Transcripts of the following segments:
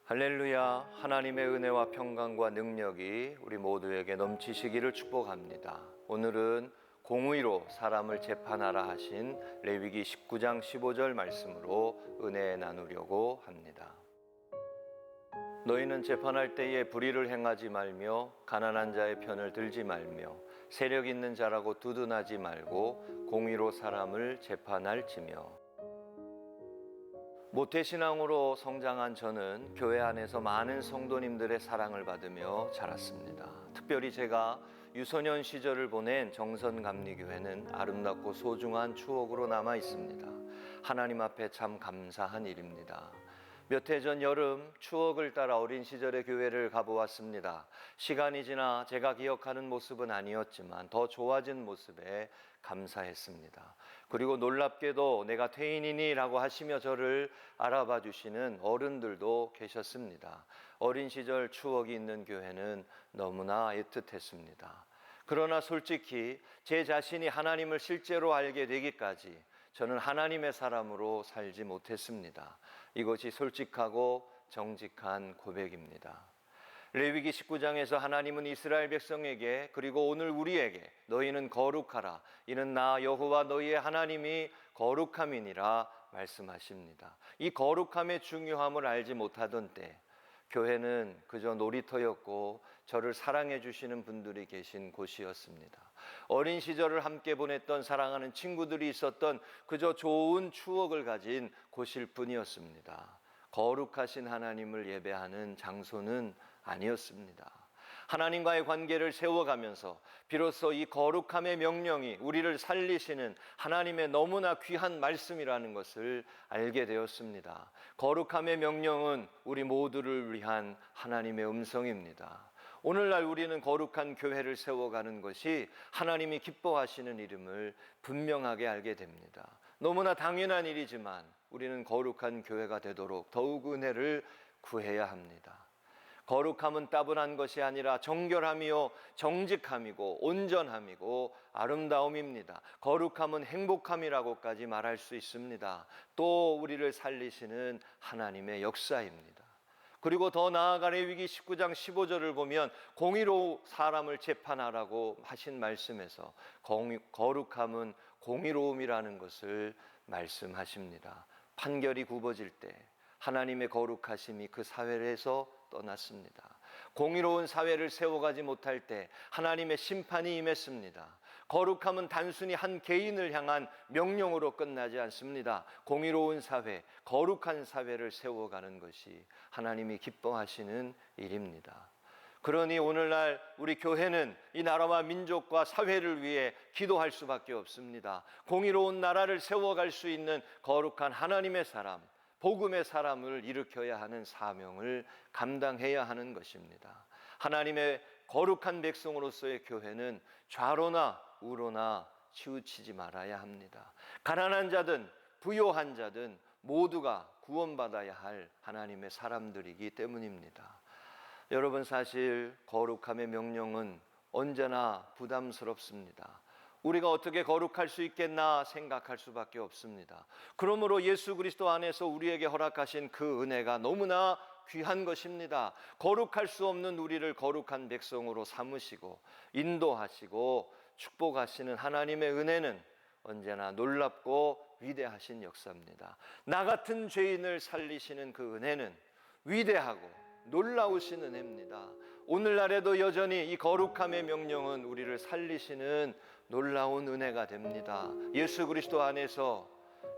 할렐루야. 하나님의 은혜와 평강과 능력이 우리 모두에게 넘치시기를 축복합니다. 오늘은 공의로 사람을 재판하라 하신 레위기 19장 15절 말씀으로 은혜 나누려고 합니다. 너희는 재판할 때에 불의를 행하지 말며 가난한 자의 편을 들지 말며 세력 있는 자라고 두둔하지 말고 공의로 사람을 재판할지며. 모태신앙으로 성장한 저는 교회 안에서 많은 성도님들의 사랑을 받으며 자랐습니다. 특별히 제가 유소년 시절을 보낸 정선감리교회는 아름답고 소중한 추억으로 남아 있습니다. 하나님 앞에 참 감사한 일입니다. 몇 해 전 여름 추억을 따라 어린 시절의 교회를 가보았습니다. 시간이 지나 제가 기억하는 모습은 아니었지만 더 좋아진 모습에 감사했습니다. 그리고 놀랍게도 내가 퇴인이니 라고 하시며 저를 알아봐 주시는 어른들도 계셨습니다. 어린 시절 추억이 있는 교회는 너무나 애틋했습니다. 그러나 솔직히 제 자신이 하나님을 실제로 알게 되기까지 저는 하나님의 사람으로 살지 못했습니다. 이것이 솔직하고 정직한 고백입니다. 레위기 19장에서 하나님은 이스라엘 백성에게 그리고 오늘 우리에게 너희는 거룩하라. 이는 나 여호와 너희의 하나님이 거룩함이니라 말씀하십니다. 이 거룩함의 중요함을 알지 못하던 때 교회는 그저 놀이터였고 저를 사랑해 주시는 분들이 계신 곳이었습니다. 어린 시절을 함께 보냈던 사랑하는 친구들이 있었던 그저 좋은 추억을 가진 곳일 뿐이었습니다. 거룩하신 하나님을 예배하는 장소는 아니었습니다. 하나님과의 관계를 세워가면서 비로소 이 거룩함의 명령이 우리를 살리시는 하나님의 너무나 귀한 말씀이라는 것을 알게 되었습니다. 거룩함의 명령은 우리 모두를 위한 하나님의 음성입니다. 오늘날 우리는 거룩한 교회를 세워가는 것이 하나님이 기뻐하시는 일임을 분명하게 알게 됩니다. 너무나 당연한 일이지만 우리는 거룩한 교회가 되도록 더욱 은혜를 구해야 합니다. 거룩함은 따분한 것이 아니라 정결함이요 정직함이고 온전함이고 아름다움입니다. 거룩함은 행복함이라고까지 말할 수 있습니다. 또 우리를 살리시는 하나님의 역사입니다. 그리고 더 나아가 레위기 19장 15절을 보면 공의로 사람을 재판하라고 하신 말씀에서 거룩함은 공의로움이라는 것을 말씀하십니다. 판결이 굽어질 때 하나님의 거룩하심이 그 사회에서 떠났습니다. 공의로운 사회를 세워가지 못할 때 하나님의 심판이 임했습니다. 거룩함은 단순히 한 개인을 향한 명령으로 끝나지 않습니다. 공의로운 사회, 거룩한 사회를 세워가는 것이 하나님이 기뻐하시는 일입니다. 그러니 오늘날 우리 교회는 이 나라와 민족과 사회를 위해 기도할 수밖에 없습니다. 공의로운 나라를 세워갈 수 있는 거룩한 하나님의 사람, 복음의 사람을 일으켜야 하는 사명을 감당해야 하는 것입니다. 하나님의 거룩한 백성으로서의 교회는 좌로나 우로나 치우치지 말아야 합니다. 가난한 자든 부요한 자든 모두가 구원받아야 할 하나님의 사람들이기 때문입니다. 여러분, 사실 거룩함의 명령은 언제나 부담스럽습니다. 우리가 어떻게 거룩할 수 있겠나 생각할 수밖에 없습니다. 그러므로 예수 그리스도 안에서 우리에게 허락하신 그 은혜가 너무나 귀한 것입니다. 거룩할 수 없는 우리를 거룩한 백성으로 삼으시고 인도하시고 축복하시는 하나님의 은혜는 언제나 놀랍고 위대하신 역사입니다. 나 같은 죄인을 살리시는 그 은혜는 위대하고 놀라우신 은혜입니다. 오늘날에도 여전히 이 거룩함의 명령은 우리를 살리시는 놀라운 은혜가 됩니다. 예수 그리스도 안에서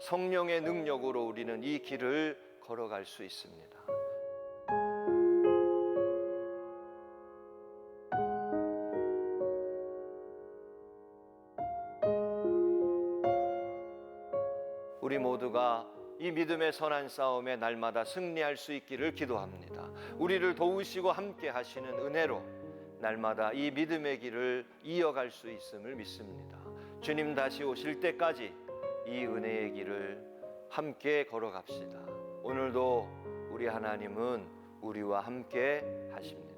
성령의 능력으로 우리는 이 길을 걸어갈 수 있습니다. 우리 모두가 이 믿음의 선한 싸움에 날마다 승리할 수 있기를 기도합니다. 우리를 도우시고 함께 하시는 은혜로 날마다 이 믿음의 길을 이어갈 수 있음을 믿습니다. 주님 다시 오실 때까지 이 은혜의 길을 함께 걸어갑시다. 오늘도 우리 하나님은 우리와 함께 하십니다.